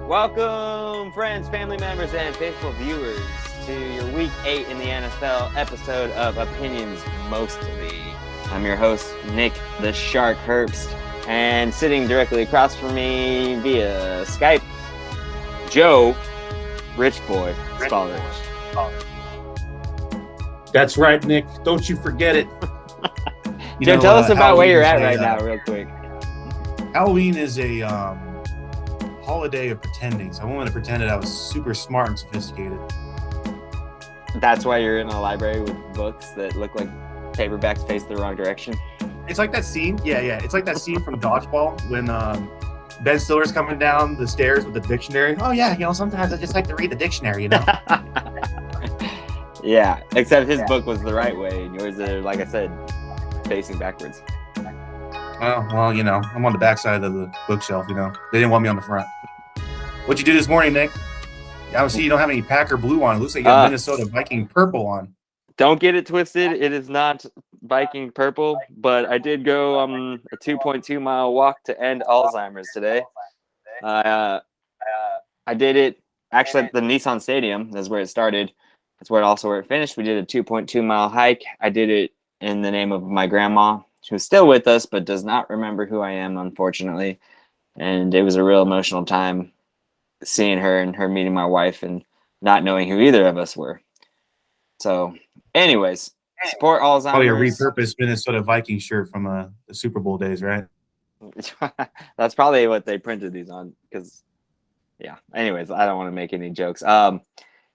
Welcome, friends, family members, and faithful viewers to your Week 8 in the NFL episode of Opinions Mostly. I'm your host, Nick the Shark Herbst, and sitting directly across from me via Skype, Joe, Rich Boy, Spalrich. That's right, Nick. Don't you forget it. Joe, tell us about where you're at right now, real quick. Halloween is a holiday of pretending. So I wanted to pretend that I was super smart and sophisticated. That's why you're in a library with books that look like paperbacks face the wrong direction. It's like that scene. Yeah. It's like that scene from Dodgeball when Ben Stiller's coming down the stairs with the dictionary. Oh, yeah. Sometimes I just like to read the dictionary, Yeah, except his book was the right way, and yours are, like I said, facing backwards. Well, I'm on the backside of the bookshelf, They didn't want me on the front. What'd you do this morning, Nick? I see you don't have any Packer blue on. It looks like you have Minnesota Viking purple on. Don't get it twisted. It is not Viking purple, but I did go a 2.2 mile walk to end Alzheimer's today. I did it actually at the Nissan Stadium. That's where it started. That's where it finished. We did a 2.2 mile hike. I did it in the name of my grandma, who's still with us, but does not remember who I am, unfortunately. And it was a real emotional time seeing her and her meeting my wife and not knowing who either of us were. So, anyways, support Alzheimer's. Oh, your repurposed Minnesota Viking shirt from the Super Bowl days, right? That's probably what they printed these on. Because, yeah. Anyways, I don't want to make any jokes.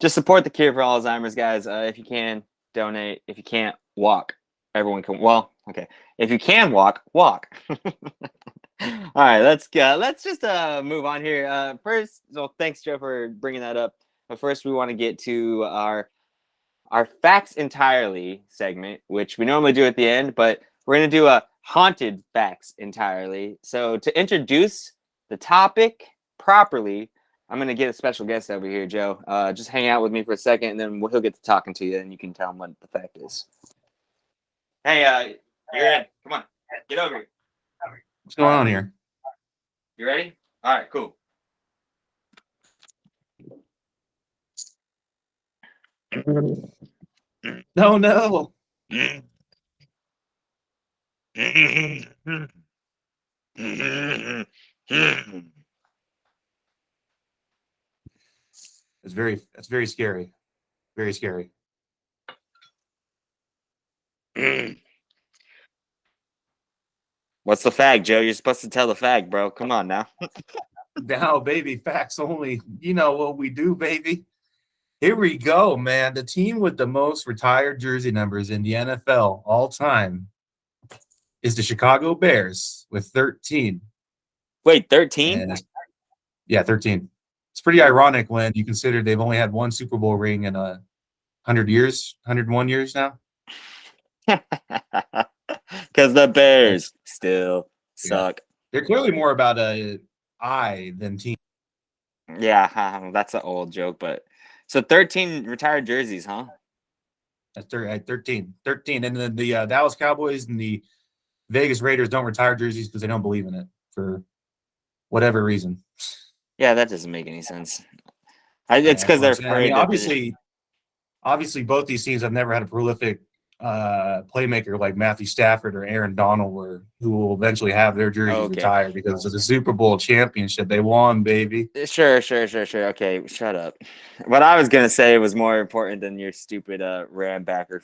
Just support the cure for Alzheimer's, guys. If you can, donate. If you can't, walk. Everyone can. Well, okay. If you can walk. All right, let's just move on here. First, so thanks, Joe, for bringing that up. But first, we want to get to our facts entirely segment, which we normally do at the end, but we're going to do a haunted facts entirely. So to introduce the topic properly, I'm going to get a special guest over here, Joe. Just hang out with me for a second, and then he'll get to talking to you, and you can tell him what the fact is. Hey, you're in. Come on. Get over here. What's going on here? You ready? All right, cool. No. That's very scary. Very scary. What's the fact, Joe? You're supposed to tell the fact, bro. Come on now. Now, baby, facts only. You know what we do, baby. Here we go, man. The team with the most retired jersey numbers in the NFL all time is the Chicago Bears with 13. Wait, 13? Yeah, 13. It's pretty ironic when you consider they've only had one Super Bowl ring in 100 years, 101 years now. Because the Bears still suck. They're clearly more about a I than team. Yeah, that's an old joke, but so 13 retired jerseys, huh? That's 13. And then the Dallas Cowboys and the Vegas Raiders don't retire jerseys because they don't believe in it for whatever reason. Yeah, that doesn't make any sense. It's because they're afraid. Obviously, both these teams have never had a prolific playmaker like Matthew Stafford or Aaron Donald, who will eventually have their jerseys retired because of the Super Bowl championship they won, baby. Sure. Okay, shut up. What I was gonna say was more important than your stupid Rambacker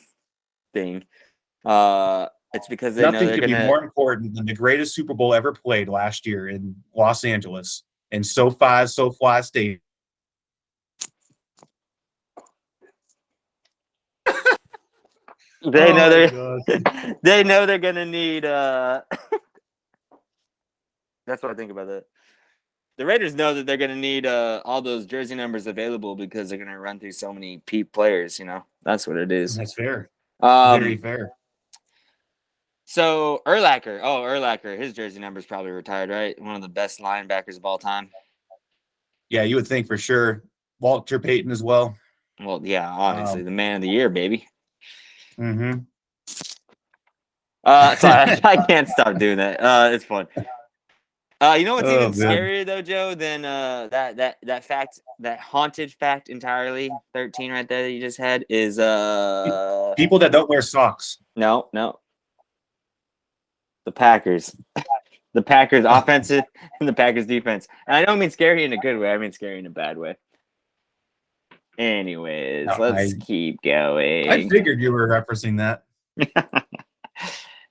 thing. It's because nothing could be more important than the greatest Super Bowl ever played last year in Los Angeles in SoFi Stadium. They know they're gonna need. That's what I think about that. The Raiders know that they're gonna need all those jersey numbers available because they're gonna run through so many peep players. That's what it is. That's fair. Very fair. So Urlacher, his jersey number is probably retired, right? One of the best linebackers of all time. Yeah, you would think for sure. Walter Payton as well. Well, yeah, obviously the man of the year, baby. Mm-hmm. Sorry, I can't stop doing that. It's fun. You know what's Oh, even man. scarier though, Joe, than that haunted fact entirely, 13 right there that you just had is People that don't wear socks. no, the Packers. The Packers offensive and the Packers defense. And I don't mean scary in a good way, I mean scary in a bad way. Anyways, No, let's keep I going. figured you were referencing that.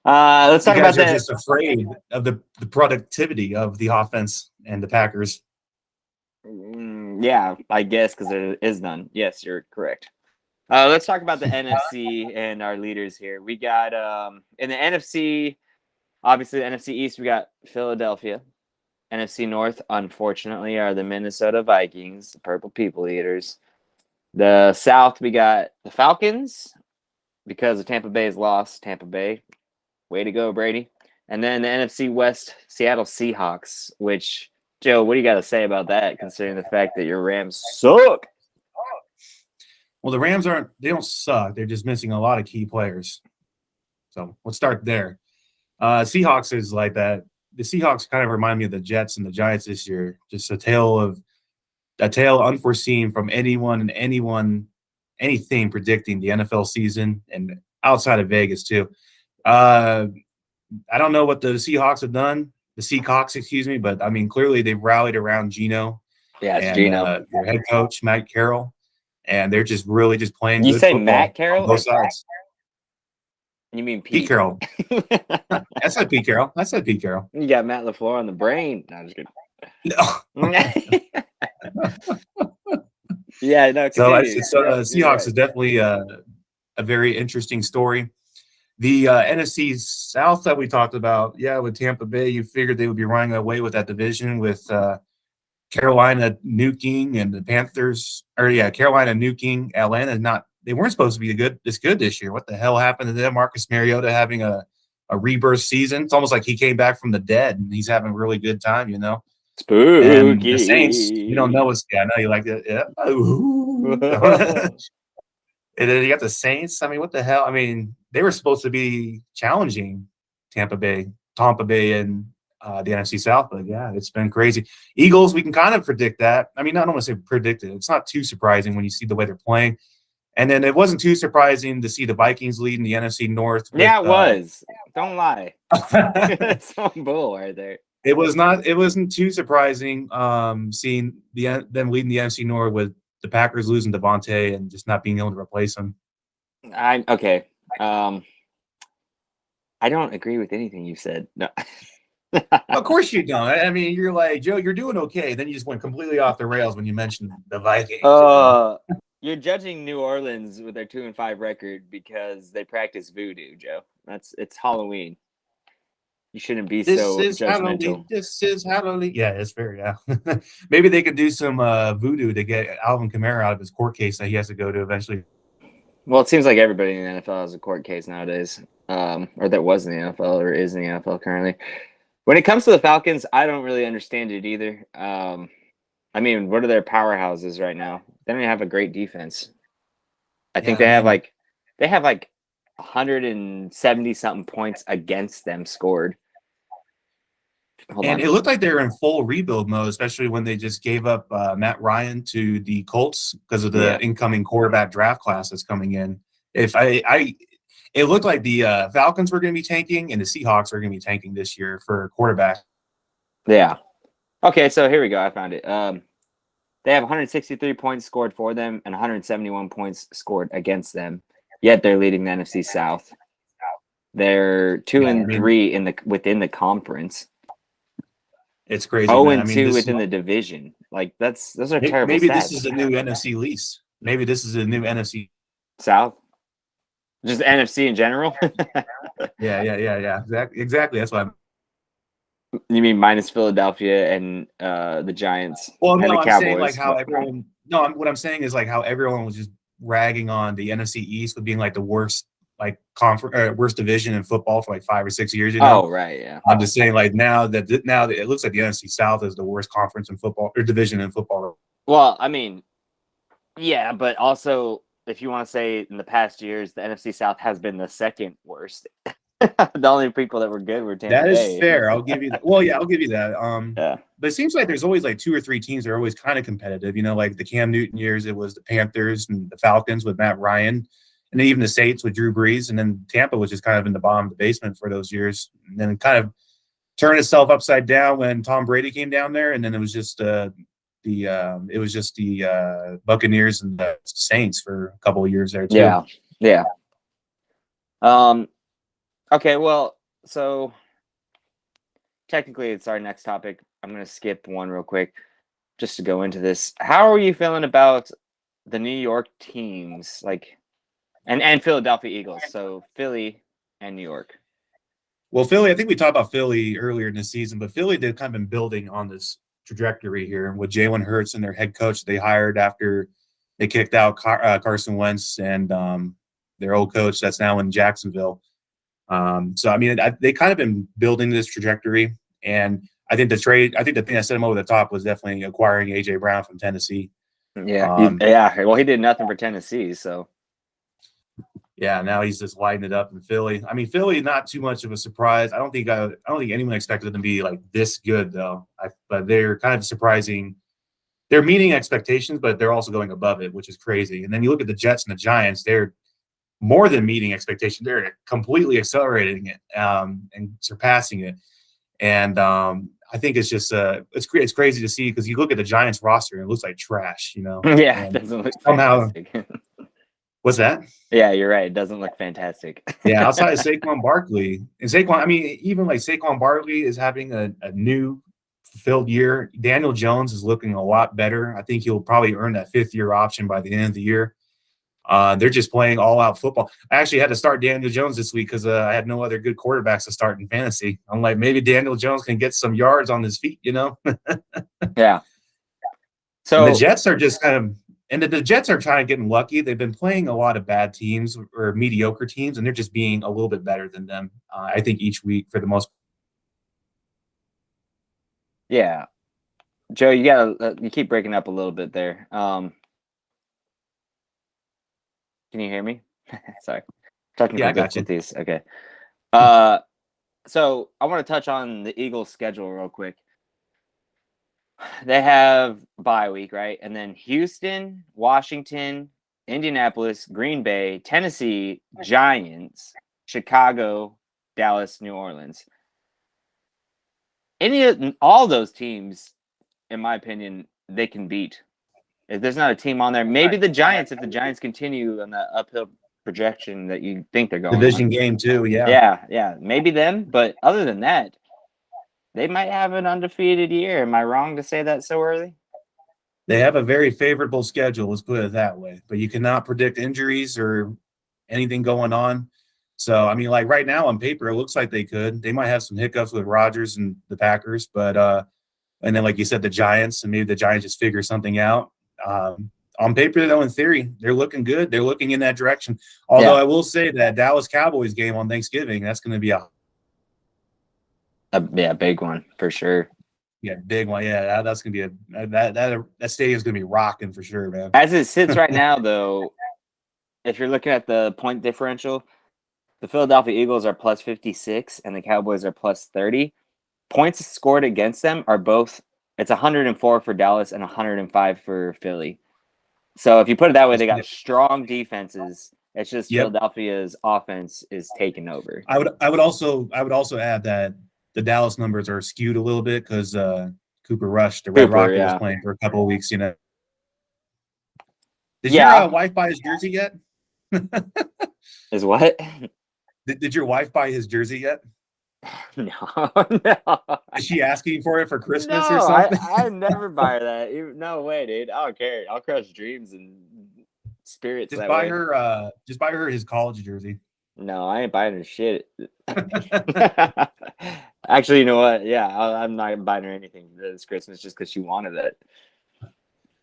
Let's talk You about guys are that. just afraid of the productivity of the offense and the Packers. Yeah, I guess because there is none. Yes, you're correct. Let's talk about the NFC and our leaders here. We got in the NFC, obviously the NFC East, we got Philadelphia. NFC North, unfortunately, are the Minnesota Vikings, the Purple People Eaters. The South, we got the Falcons because of Tampa Bay's loss. Tampa Bay, way to go, Brady. And then the NFC West, Seattle Seahawks, which, Joe, what do you got to say about that, considering the fact that your Rams suck? Well, the Rams they don't suck. They're just missing a lot of key players. So let's start there. Seahawks is like that. The Seahawks kind of remind me of the Jets and the Giants this year. Just a tale unforeseen from anything predicting the NFL season and outside of Vegas too. I don't know what the Seahawks have done, the Seahawks, excuse me, but I mean clearly they've rallied around Geno Yeah, it's and Geno. their head coach Matt Carroll, and they're just really just playing You good say football Matt on Carroll both or sides. you mean Pete Pete? Carroll. I said Pete Carroll. You got Matt LaFleur on the brain. No, I'm just kidding. No. Yeah, no, So continue. Seahawks Right. is definitely a very interesting story. The NFC South that we talked about, yeah, with Tampa Bay, you figured they would be running away with that division with Carolina nuking and the Panthers, Carolina nuking. Atlanta not. They weren't supposed to be this good this year. What the hell happened to them? Marcus Mariota having a rebirth season. It's almost like he came back from the dead and he's having a really good time, you know. And the Saints, you don't know what's. Yeah, I know you like it. Yeah. And then you got the Saints. I mean, what the hell? I mean, they were supposed to be challenging Tampa Bay, and the NFC South, but yeah, it's been crazy. Eagles, we can kind of predict that. I mean, I don't want to say predict it. It's not too surprising when you see the way they're playing. And then it wasn't too surprising to see the Vikings leading the NFC North. Yeah, it was. Don't lie. That's some bull right there. It wasn't too surprising seeing them leading the NFC North with the Packers losing Devontae and just not being able to replace him. Okay. I don't agree with anything you said. No. Of course you don't. I mean, you're like, Joe, you're doing okay. Then you just went completely off the rails when you mentioned the Vikings. You're judging New Orleans with their 2-5 record because they practice voodoo, Joe. It's Halloween. You shouldn't be so judgmental. Halloween. This is Halloween. Yeah, it's fair. Yeah. Maybe they could do some voodoo to get Alvin Kamara out of his court case that he has to go to eventually. Well, it seems like everybody in the NFL has a court case nowadays, or that was in the NFL or is in the NFL currently. When it comes to the Falcons, I don't really understand it either. I mean, what are their powerhouses right now? They don't have a great defense. I think they have like 170 something points against them scored. It looked like they were in full rebuild mode, especially when they just gave up Matt Ryan to the Colts because of the incoming quarterback draft class that's coming in. It looked like the Falcons were going to be tanking and the Seahawks are going to be tanking this year for quarterback. Yeah. Okay, so here we go. I found it. They have 163 points scored for them and 171 points scored against them. Yet they're leading the NFC South. They're 2-3 within the conference. It's crazy. 0-2 within the division. Like those are terrible. Maybe stats. This is a new NFC lease. Maybe this is a new NFC South. Just NFC in general. Yeah. Exactly. That's what You mean minus Philadelphia and the Giants? Well, no, and the I'm Cowboys. saying like how everyone. No, what I'm saying is like how everyone was just ragging on the NFC East with being like the worst worst division in football for like 5 or 6 years. You know? Oh, right, yeah. I'm just saying like now that it looks like the NFC South is the worst conference in football or division in football. Well, I mean, yeah, but also if you want to say in the past years, the NFC South has been the second worst. The only people that were good were Tampa That is Bay. fair. I'll give you that. Well, yeah, I'll give you that. Yeah. But it seems like there's always like 2 or 3 teams that are always kind of competitive. Like the Cam Newton years, it was the Panthers and the Falcons with Matt Ryan, and then even the Saints with Drew Brees, and then Tampa was just kind of in the bottom of the basement for those years, and then kind of turned itself upside down when Tom Brady came down there, and then it was just the Buccaneers and the Saints for a couple of years there too. Yeah. Yeah. Okay, well, so technically it's our next topic. I'm going to skip one real quick just to go into this. How are you feeling about the New York teams, and Philadelphia Eagles? So Philly and New York. Well, Philly, I think we talked about Philly earlier in the season, but Philly, they've kind of been building on this trajectory here with Jalen Hurts and their head coach they hired after they kicked out Carson Wentz and their old coach that's now in Jacksonville. So, I mean, they kind of been building this trajectory. And I think the thing that set him over the top was definitely acquiring A.J. Brown from Tennessee. Yeah. Yeah. Well, he did nothing for Tennessee, so. Yeah, now he's just lighting it up in Philly. I mean, Philly, not too much of a surprise. I don't think anyone expected them to be like this good, though. But they're kind of surprising. They're meeting expectations, but they're also going above it, which is crazy. And then you look at the Jets and the Giants; they're more than meeting expectations. They're completely accelerating it and surpassing it. And I think it's just it's crazy to see because you look at the Giants roster and it looks like trash. Yeah, it doesn't look fantastic. What's that? Yeah, you're right. It doesn't look fantastic. Yeah, outside of Saquon Barkley. And Saquon, I mean, even like Saquon Barkley is having a new fulfilled year. Daniel Jones is looking a lot better. I think he'll probably earn that 5th-year option by the end of the year. They're just playing all-out football. I actually had to start Daniel Jones this week because I had no other good quarterbacks to start in fantasy. I'm like, maybe Daniel Jones can get some yards on his feet, Yeah. So and the Jets are just kind of – and the Jets are kind of getting lucky. They've been playing a lot of bad teams or mediocre teams, and they're just being a little bit better than them, I think, each week for the most part. Yeah. Joe, you keep breaking up a little bit there. Can you hear me? Sorry. Yeah, I got you. These. Okay. So I want to touch on the Eagles' schedule real quick. They have bye week, right? And then Houston, Washington, Indianapolis, Green Bay, Tennessee, Giants, Chicago, Dallas, New Orleans. All those teams, in my opinion, they can beat. If there's not a team on there, maybe the Giants, if the Giants continue on that uphill projection that you think they're going division on. Game too, yeah. Yeah, maybe them. But other than that, they might have an undefeated year. Am I wrong to say that so early? They have a very favorable schedule, let's put it that way. But you cannot predict injuries or anything going on. So, I mean, like right now on paper, it looks like they could. They might have some hiccups with Rodgers and the Packers, but and then like you said, the Giants, and maybe the Giants just figure something out. On paper, though, in theory, they're looking good. They're looking in that direction. Although I will say that Dallas Cowboys game on Thanksgiving, that's going to be a big one for sure. Yeah, big one. Yeah, that's gonna be that stadium's gonna be rocking for sure, man. As it sits right now, though, if you're looking at the point differential, the Philadelphia Eagles are plus 56 and the Cowboys are plus 30. Points scored against them are both. It's 104 for Dallas and 105 for Philly. So if you put it that way, they got strong defenses. It's just Philadelphia's offense is taking over. I would also add that the Dallas numbers are skewed a little bit because Cooper Rush, the Red Rocket, was playing for a couple of weeks. Did your wife buy his jersey yet? Is what? Did your wife buy his jersey yet? No. Is she asking for it for Christmas or something? I never buy that. No way, dude. I don't care. I'll crush dreams and spirits. Just buy her his college jersey. No, I ain't buying her shit. Actually, you know what? Yeah, I'm not buying her anything this Christmas just because she wanted it.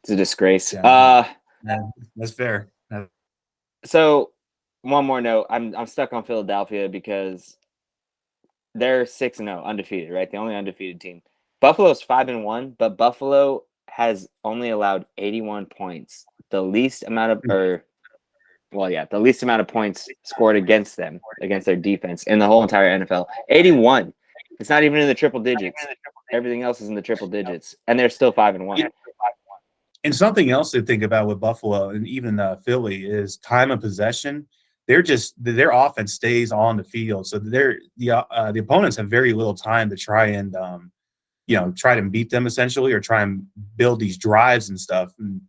It's a disgrace. Yeah, that's fair. So, one more note. I'm stuck on Philadelphia because they're 6-0, undefeated, right? The only undefeated team. Buffalo's 5-1, but Buffalo has only allowed 81 points. The least amount of well, yeah, the least amount of points scored against them, against their defense in the whole entire NFL. 81. It's not even in the triple digits. Everything else is in the triple digits, and they're still 5-1. And something else to think about with Buffalo and even Philly is time of possession. Their offense stays on the field, so the opponents have very little time to try and try to beat them essentially, or try and build these drives and stuff. And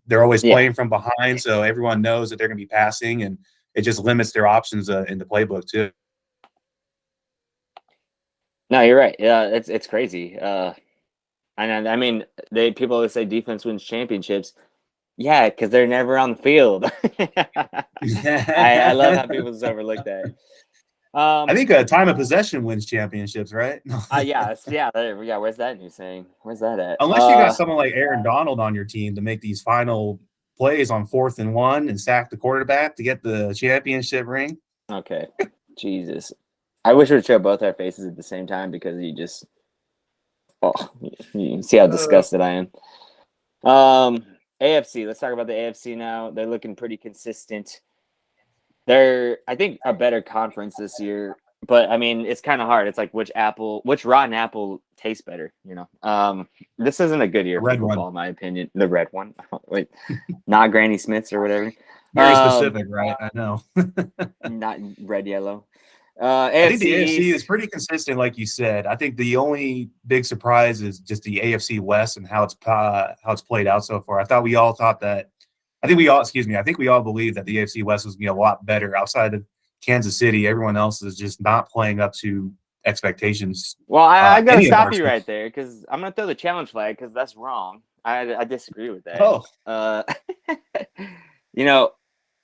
they're always playing from behind, so everyone knows that they're going to be passing, and it just limits their options in the playbook too. No, you're right. Yeah, it's crazy. And I mean, people always say defense wins championships. Yeah, because they're never on the field. I love how people just overlook that. I think time of possession wins championships, right? Yeah. Where's that new saying? Where's that at? Unless you got someone like Aaron Donald on your team to make these final plays on 4th and 1 and sack the quarterback to get the championship ring. Okay, Jesus. I wish we would show both our faces at the same time because you can see how disgusted I am. AFC. Let's talk about the AFC now. They're looking pretty consistent. They're, I think, a better conference this year. But I mean, it's kind of hard. It's like which rotten apple tastes better. This isn't a good year for football, in my opinion. The red one, wait, not Granny Smith's or whatever. Very specific, right? I know. Not red, yellow. I think the AFC is pretty consistent, like you said. I think the only big surprise is just the AFC West and how it's played out so far. I think we all believe that the AFC West was going to be a lot better outside of Kansas City. Everyone else is just not playing up to expectations. Well, I got to stop you right there because I'm going to throw the challenge flag because that's wrong. I disagree with that. Oh.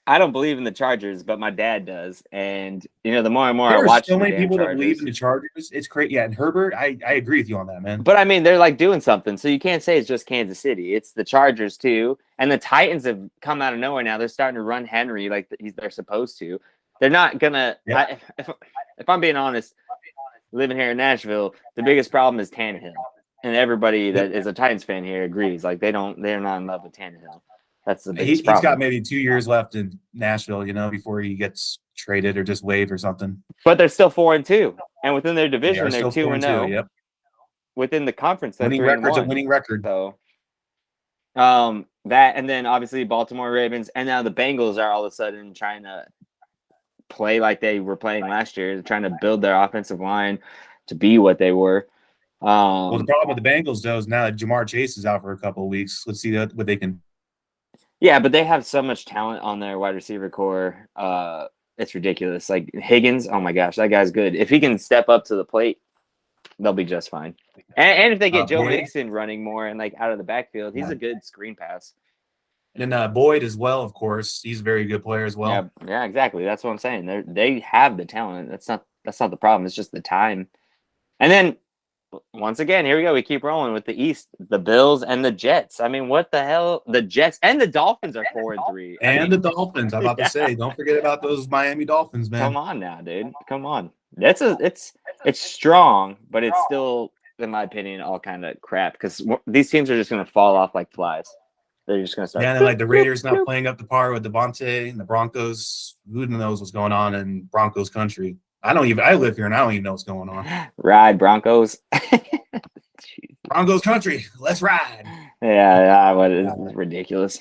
I don't believe in the Chargers, but my dad does. And, the more and more there I watch so many people that believe in the Chargers. It's crazy. Yeah, and Herbert, I agree with you on that, man. But, I mean, they're, like, doing something. So you can't say it's just Kansas City. It's the Chargers, too. And the Titans have come out of nowhere now. They're starting to run Henry like they're supposed to. They're not going to yeah. If I'm being honest, living here in Nashville, the biggest problem is Tannehill. And everybody that is a Titans fan here agrees. Like, they're not in love with Tannehill. That's the biggest problem. He's got maybe 2 years left in Nashville, before he gets traded or just waived or something. But they're still 4-2, and within their division, they're 2-0. Yep. Within the conference, they're winning record's a winning record. So, that, and then obviously Baltimore Ravens, and now the Bengals are all of a sudden trying to play like they were playing last year. They're trying to build their offensive line to be what they were. Well, the problem with the Bengals, though, is now that Jamar Chase is out for a couple of weeks. Let's see what they can. Yeah, but they have so much talent on their wide receiver core. It's ridiculous. Like Higgins, oh my gosh, that guy's good. If he can step up to the plate, they'll be just fine. And if they get Joe Mixon running more and like out of the backfield, he's a good screen pass. And then Boyd as well, of course. He's a very good player as well. Yeah, exactly. That's what I'm saying. They have the talent. That's not the problem. It's just the time. And then once again, here we go. We keep rolling with the East, the Bills and the Jets. I mean, what the hell? The Jets and the Dolphins are 4-3. The Dolphins. I'm about to say, don't forget about those Miami Dolphins, man. Come on now, dude. Come on. It's strong, but it's still, in my opinion, all kind of crap because these teams are just going to fall off like flies. They're just going to start. Yeah, and like the Raiders not playing up to par with Devontae and the Broncos. Who knows what's going on in Broncos country? I live here and I don't even know what's going on. Ride Broncos. Broncos country. Let's ride. Yeah, it's ridiculous.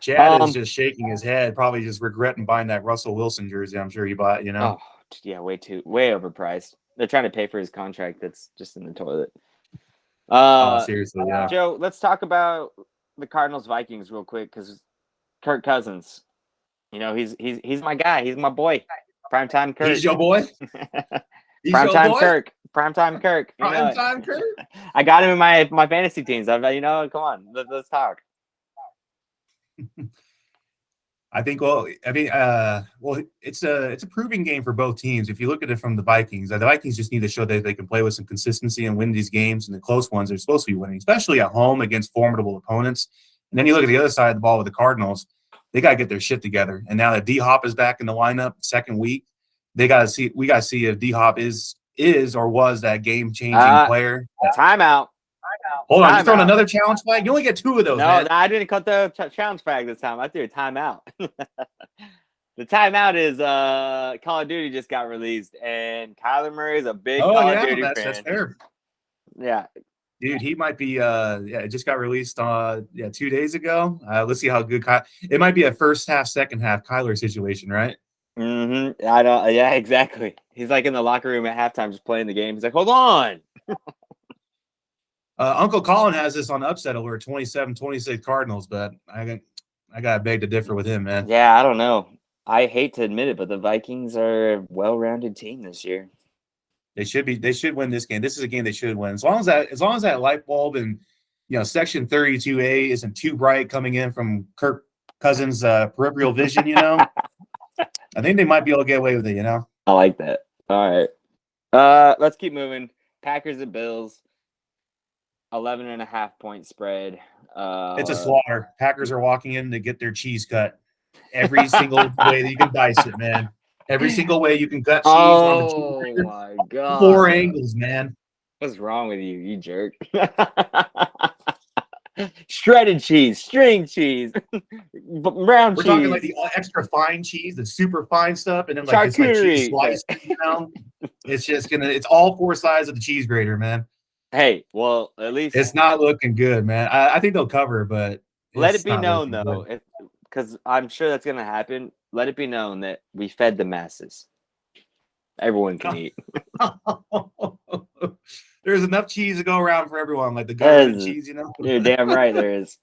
Chad is just shaking his head, probably just regretting buying that Russell Wilson jersey. I'm sure he bought, Oh, yeah, way overpriced. They're trying to pay for his contract that's just in the toilet. Seriously, yeah. Joe, let's talk about the Cardinals Vikings real quick because Kirk Cousins, he's my guy. He's my boy. Primetime Kirk. He's your boy? Primetime Kirk. Primetime Kirk. Primetime Kirk? I got him in my fantasy teams. Come on. Let's talk. I think, it's a proving game for both teams. If you look at it from the Vikings just need to show that they can play with some consistency and win these games, and the close ones they're supposed to be winning, especially at home against formidable opponents. And then you look at the other side of the ball with the Cardinals. They got to get their shit together. And now that D-Hop is back in the lineup second week, we got to see if D-Hop is or was that game-changing player. Timeout. Hold on, you throwing another challenge flag? You only get 2 of those, No, man. I didn't cut the challenge flag this time. I threw a timeout. The timeout is Call of Duty just got released, and Kyler Murray is a big Oh Call of yeah, Duty that's fan. fair. Yeah, Dude, he might be it just got released 2 days ago. Let's see how good it might be a first half, second half Kyler situation, right? mm-hmm. I don't. Yeah, exactly. He's like in the locker room at halftime, just playing the game. He's like, "Hold on." Uncle Colin has this on upset alert 27-26 Cardinals, but I gotta beg to differ with him, man. Yeah, I don't know. I hate to admit it, but the Vikings are a well-rounded team this year. They should win this game. This is a game they should win. As long as that light bulb and section 32A isn't too bright coming in from Kirk Cousins' peripheral vision, I think they might be able to get away with it, I like that. All right. Let's keep moving. Packers and Bills. 11.5-point spread. It's a slaughter. Packers are walking in to get their cheese cut every single way that you can dice it, man. Every single way you can cut cheese on the cheese. Oh my god! 4 angles, man. What's wrong with you, you jerk? Shredded cheese, string cheese, brown cheese. We're talking like the extra fine cheese, the super fine stuff, and then like this like cheese slice. It's all 4 sides of the cheese grater, man. Hey, well, at least it's not looking good, man. I think they'll cover, but let it be known though, because I'm sure that's gonna happen. Let it be known that we fed the masses. Everyone can eat. There's enough cheese to go around for everyone, like the government cheese, You're damn right there is.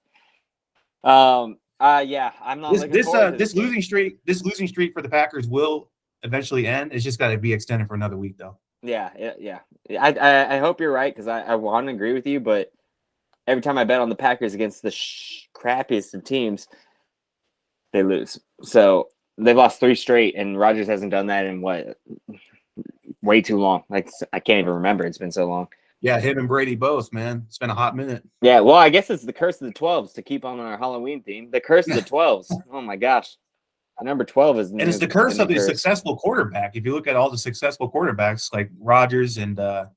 Yeah, I'm not this losing streak for the Packers will eventually end. It's just got to be extended for another week, though. Yeah. I hope you're right because I want to agree with you, but every time I bet on the Packers against the crappiest of teams, they lose. So they've lost 3 straight, and Rodgers hasn't done that in way too long. Like I can't even remember. It's been so long. Yeah, him and Brady both, man. It's been a hot minute. Yeah, well, I guess it's the curse of the 12s to keep on our Halloween theme. The curse of the 12s. Oh my gosh. Number 12 is, and it's the curse of the successful quarterback. If you look at all the successful quarterbacks like Rodgers and I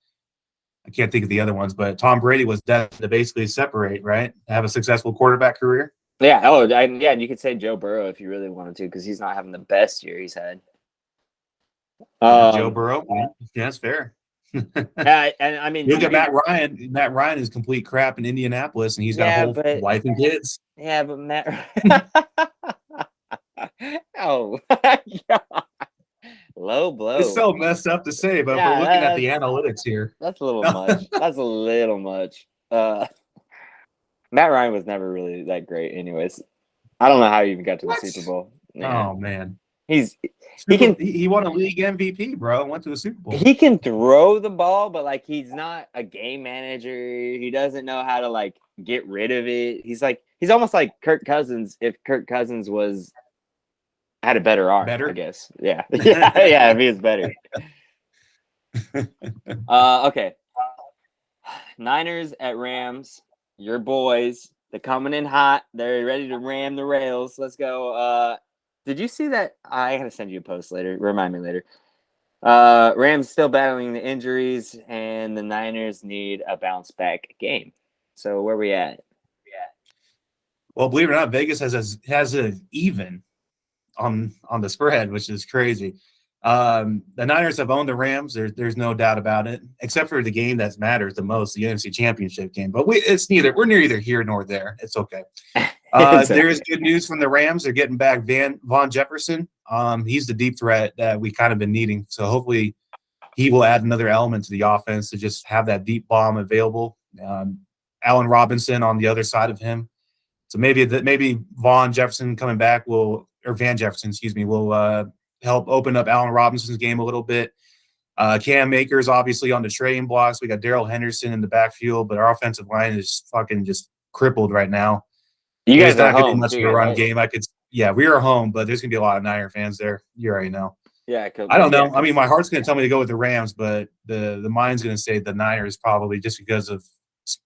can't think of the other ones, but Tom Brady was destined to basically separate, right? Have a successful quarterback career. Yeah. Oh, yeah. And you could say Joe Burrow if you really wanted to, because he's not having the best year he's had. Joe Burrow. Yeah, that's fair. And I mean, look at Matt Ryan. Matt Ryan is complete crap in Indianapolis, and he's got a whole wife and kids. Yeah, but Matt. Oh, low blow. It's so messed up to say, but we're looking at the analytics here. That's a little much. That's a little much. Matt Ryan was never really that great, anyways. I don't know how he even got to the Super Bowl. Yeah. Oh man, he won a league MVP, bro. Went to the Super Bowl. He can throw the ball, but like he's not a game manager. He doesn't know how to like get rid of it. He's almost like Kirk Cousins if Kirk Cousins had a better arm, I guess. Yeah. If he was better. Okay. Niners at Rams. Your boys. They're coming in hot. They're ready to ram the rails. Let's go. Did you see that? I gotta send you a post later. Remind me later. Rams still battling the injuries, and the Niners need a bounce back game. So where we at? Well, believe it or not, Vegas has an even on the spread, which is crazy. The Niners have owned the Rams. There's no doubt about it, except for the game that matters the most, the NFC Championship game. But we're neither here nor there. It's okay. There is good news from the Rams. They're getting back Von Jefferson. He's the deep threat that we kind of been needing. So hopefully he will add another element to the offense to just have that deep bomb available. Allen Robinson on the other side of him. So maybe Van Jefferson, will help open up Allen Robinson's game a little bit. Cam Akers obviously on the trading blocks. We got Darrell Henderson in the backfield, but our offensive line is fucking just crippled right now. You guys are not going to home be much of a run game. We are home, but there's going to be a lot of Niner fans there. You already know. Yeah, I don't know. I mean, my heart's going to tell me to go with the Rams, but the mind's going to say the Niners probably just because of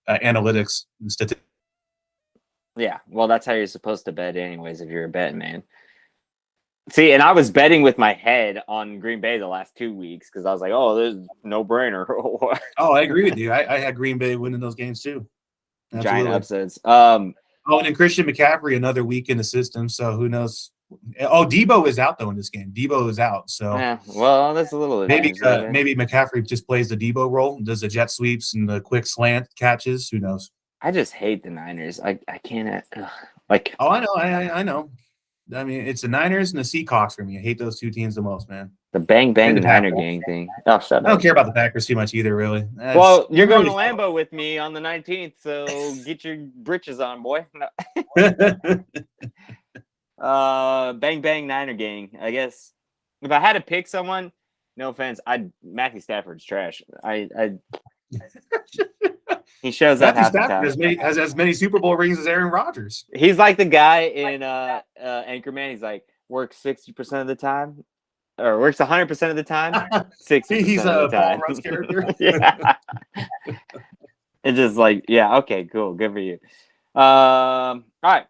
analytics and statistics. Yeah, well, that's how you're supposed to bet anyways if you're a betting man. See, and I was betting with my head on Green Bay the last 2 weeks because I was like, oh, there's no brainer. Oh, I agree with you. I had Green Bay winning those games too. Absolutely. Giant upsets. And then Christian McCaffrey another week in the system, so who knows Oh, Debo is out though in this game. Debo is out, so Yeah, well, that's a little maybe McCaffrey just plays the Debo role, does the jet sweeps and the quick slant catches. Who knows? I just hate the Niners. I can't like. Oh, I know, I know. I mean, it's the Niners and the Seahawks for me. I hate those two teams the most, man. The bang And bang the Niner Packers. gang thing. Oh, shut I don't up. care about the Packers too much either, really. Well, you're going to Lambeau with me on the 19th, so get your britches on, boy. No. Bang bang Niner gang. I guess if I had to pick someone, no offense, Matthew Stafford's trash. He shows up half the time. Has as many Super Bowl rings as Aaron Rodgers. He's like the guy in Anchorman. He's like works 60% of the time, or works 100% of the time, 60% He's of the time. Paul Rudd's character. Yeah. It's just like, yeah, okay, cool, good for you. All right,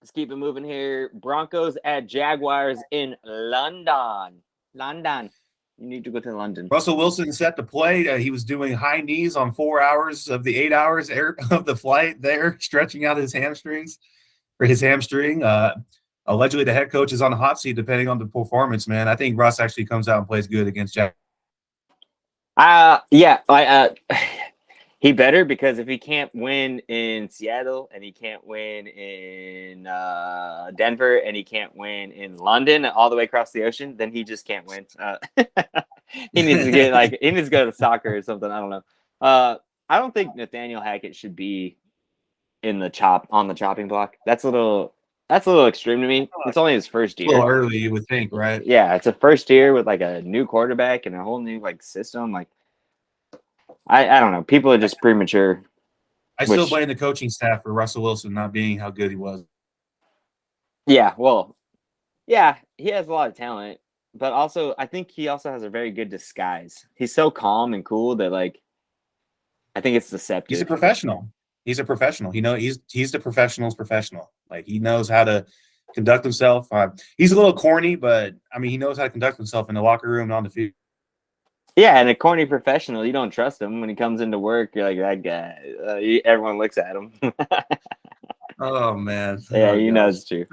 let's keep it moving here. Broncos at Jaguars in London. You need to go to London. Russell Wilson set to play. He was doing high knees on 4 hours of the 8 hours of the flight there, stretching out his hamstrings or his hamstring. Allegedly, the head coach is on the hot seat depending on the performance, man. I think Russ actually comes out and plays good against Jack. He better, because if he can't win in Seattle and he can't win in Denver and he can't win in London all the way across the ocean, then he just can't win. He needs to go to soccer or something. I don't know. I don't think Nathaniel Hackett should be on the chopping block. That's a little extreme to me. It's only his first year. A little early, you would think, right? Yeah, it's a first year with like a new quarterback and a whole new like system. Like, I don't know. People are just premature. I still blame the coaching staff for Russell Wilson not being how good he was. Yeah, well, yeah, he has a lot of talent, but also I think he also has a very good disguise. He's so calm and cool that, like, I think it's deceptive. He's a professional. He's a professional. He's the professional's professional. Like, he knows how to conduct himself. He's a little corny, but I mean, he knows how to conduct himself in the locker room and on the field. Yeah, and a corny professional, you don't trust him when he comes into work. You're like, that guy. Everyone looks at him. Oh man. Yeah, you know it's true.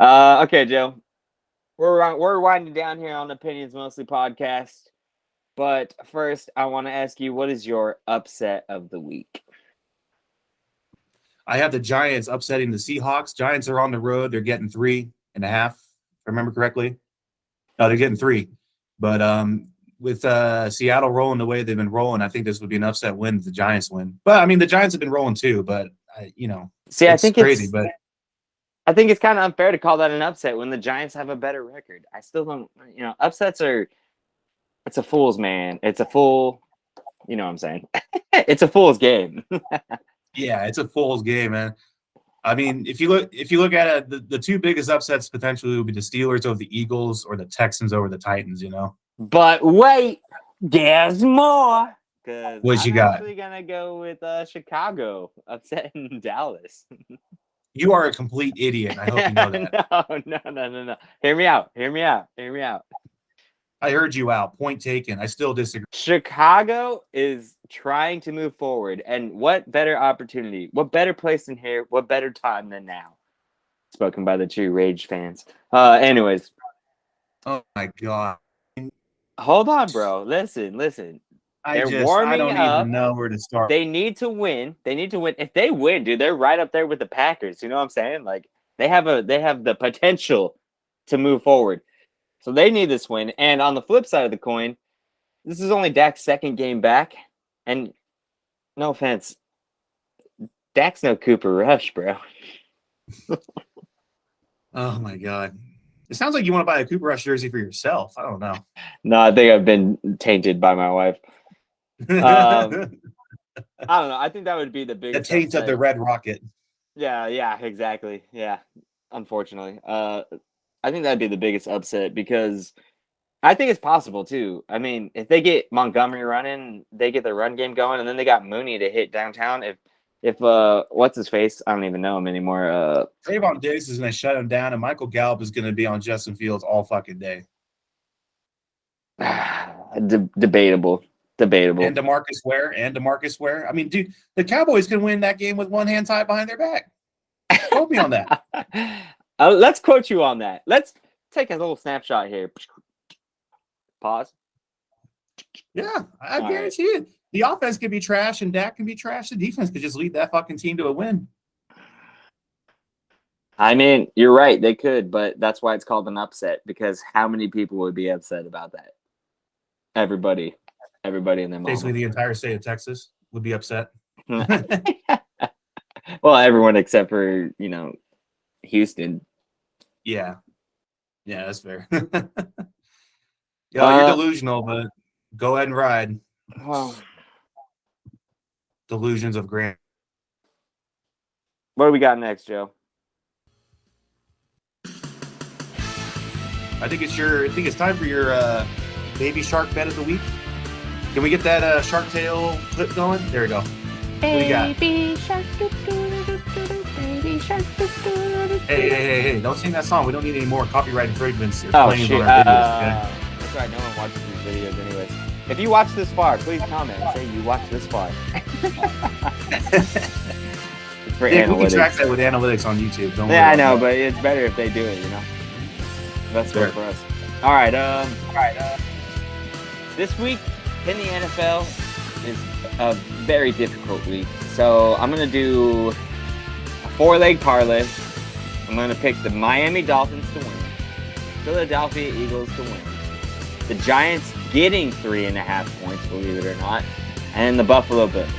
Okay, Joe. We're winding down here on Opinions Mostly podcast. But first, I want to ask you, what is your upset of the week? I have the Giants upsetting the Seahawks. Giants are on the road. They're getting 3.5, if I remember correctly. No, they're getting 3. But with Seattle rolling the way they've been rolling, I think this would be an upset win if the Giants win. But, I mean, the Giants have been rolling too, but, See, I think crazy. But I think it's kind of unfair to call that an upset when the Giants have a better record. I still don't, upsets are – it's a fool's man. It's a fool – you know what I'm saying? It's a fool's game. Yeah, it's a fool's game, man. I mean, if you look at it, the two biggest upsets potentially would be the Steelers over the Eagles or the Texans over the Titans, But wait, there's more. What you got? I'm actually going to go with Chicago upsetting Dallas. You are a complete idiot. I hope you know that. No. Hear me out. I heard you out. Point taken. I still disagree. Chicago is trying to move forward. And what better opportunity? What better place than here? What better time than now? Spoken by the true Rage fans. Anyways. Oh, my God. Hold on, bro. Listen. They're warming up. I don't even know where to start. They need to win. If they win, dude, they're right up there with the Packers. You know what I'm saying? Like, they have the potential to move forward. So they need this win. And on the flip side of the coin, this is only Dak's second game back. And no offense, Dak's no Cooper Rush, bro. Oh, my God. It sounds like you want to buy a Cooper Rush jersey for yourself. I don't know. No, I think I've been tainted by my wife. I don't know. I think that would be the biggest. The taint of the Red Rocket. Yeah, exactly. Yeah, unfortunately. I think that'd be the biggest upset because I think it's possible too. I mean, if they get Montgomery running, they get the run game going, and then they got Mooney to hit downtown. If what's his face? I don't even know him anymore. Trayvon Diggs is going to shut him down, and Michael Gallup is going to be on Justin Fields all fucking day. Debatable. And DeMarcus Ware. I mean, dude, the Cowboys can win that game with one hand tied behind their back. Quote me on that. Let's quote you on that. Let's take a little snapshot here. Pause. Yeah, I All guarantee it. The offense could be trash and Dak can be trash. The defense could just lead that fucking team to a win. I mean, you're right. They could, but that's why it's called an upset, because how many people would be upset about that? Everybody in their mama. Basically, the entire state of Texas would be upset. Well, everyone except for, Houston. Yeah, that's fair. You're delusional, but go ahead and ride. Well, Delusions of Grant. what do we got next, Joe? I think it's time for your baby shark bet of the week. Can we get that shark tail clip going? There we go. Baby shark, baby shark. Hey! Don't sing that song. We don't need any more copyright infringements or Oh, claims shit. on our videos. Okay? That's right. No one watches these videos anyways. If you watch this far, please comment and say you watched this far. It's for Yeah, we can analytics. track that with analytics on YouTube. Don't worry Yeah, I about know, that. but it's better if they do it, That's Sure. good for us. All right. This week in the NFL is a very difficult week. So I'm going to do a 4-leg parlay. I'm going to pick the Miami Dolphins to win, Philadelphia Eagles to win, the Giants getting 3.5 points, believe it or not, and the Buffalo Bills.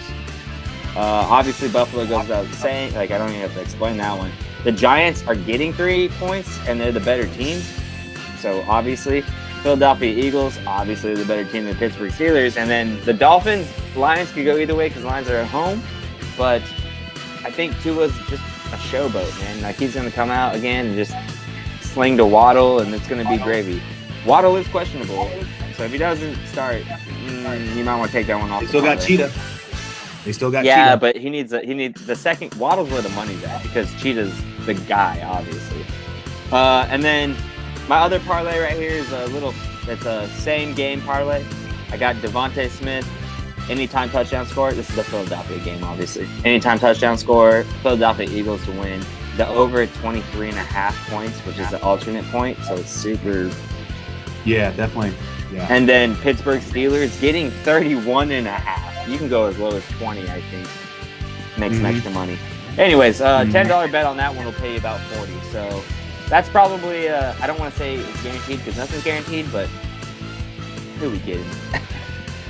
Obviously, Buffalo goes without saying. I don't even have to explain that one. The Giants are getting 3 points, and they're the better team. So, obviously, Philadelphia Eagles, obviously the better team than Pittsburgh Steelers. And then the Dolphins, Lions could go either way because Lions are at home. But I think Tua's just a showboat, man. He's going to come out again and just sling to Waddle, and it's going to be gravy. Waddle is questionable. So if he doesn't start, you might want to take that one off. They still got Cheetah. Yeah, Cheetah. but he needs the second. Waddle's where the money's at because Cheetah's the guy, obviously. And then my other parlay right here is it's a same game parlay. I got Devontae Smith, anytime touchdown score. This is the Philadelphia game, obviously. Anytime touchdown score, Philadelphia Eagles to win. The over 23.5 points, which is the alternate point, so it's super. Yeah, definitely. Yeah. And then Pittsburgh Steelers getting 31.5. You can go as low as 20, I think. Make some extra money. Anyways, $10 bet on that one will pay you about 40. So that's probably, I don't want to say it's guaranteed because nothing's guaranteed, but who we kidding?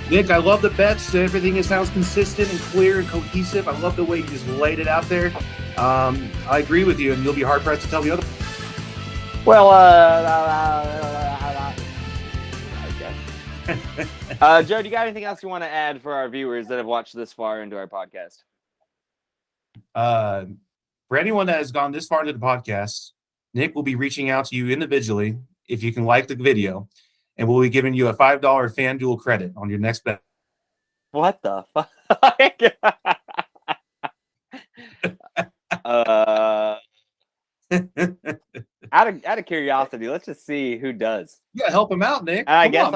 Nick, I love the bets. Everything sounds consistent and clear and cohesive. I love the way you just laid it out there. I agree with you, and you'll be hard-pressed to tell the other. Well, Joe, do you got anything else you want to add for our viewers that have watched this far into our podcast? For anyone that has gone this far into the podcast, Nick will be reaching out to you individually if you can like the video, and we'll be giving you a $5 FanDuel credit on your next bet. What the fuck? Out of curiosity, let's just see who does. You gotta help him out, Nick. I guess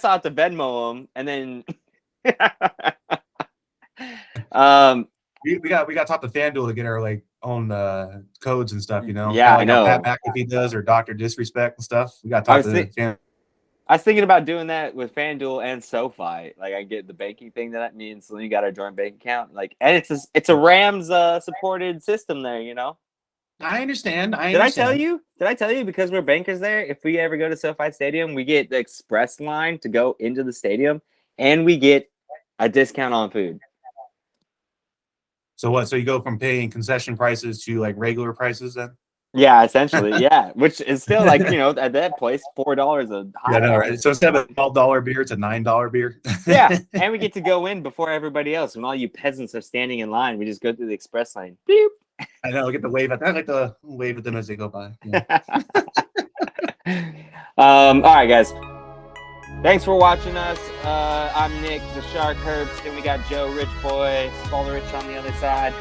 I'll have to Venmo him, and then we got to talk to FanDuel to get our own codes and stuff. Yeah, I know. Pat McAfee does or Dr. Disrespect and stuff. We got to talk to FanDuel. I was thinking about doing that with FanDuel and SoFi. I get the banking thing that means you got a joint bank account. And it's a Rams supported system there. I understand. Did I tell you? Because we're bankers there, if we ever go to SoFi Stadium, we get the express line to go into the stadium, and we get a discount on food. So what? So you go from paying concession prices to regular prices then? Yeah, essentially, yeah. Which is still at that place, $4 a hot. Yeah, no, right. So instead of a $12 beer, it's a $9 beer. Yeah, and we get to go in before everybody else. When all you peasants are standing in line, we just go through the express lane. Beep. I know. Get the wave at. I like to wave at them as they go by. Yeah. All right, guys. Thanks for watching us. I'm Nick, the Shark Herbs. Then we got Joe, Rich Boy, Spoilerich on the other side.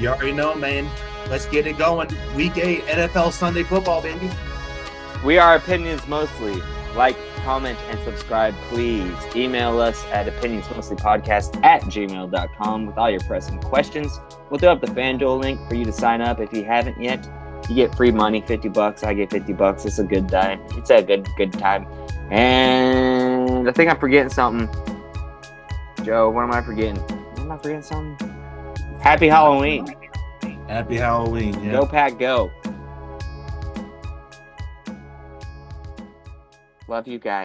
You already know, man. Let's get it going. Week 8, NFL Sunday football, baby. We are Opinions Mostly. Like, comment, and subscribe, please. Email us at opinionsmostlypodcast@gmail.com with all your pressing questions. We'll throw up the FanDuel link for you to sign up if you haven't yet. You get free money, $50. I get $50. It's a good time. It's a good time. And I think I'm forgetting something. Joe, what am I forgetting? Am I forgetting something? Happy Halloween. Happy Halloween. Yeah. Go Pack Go. Love you guys.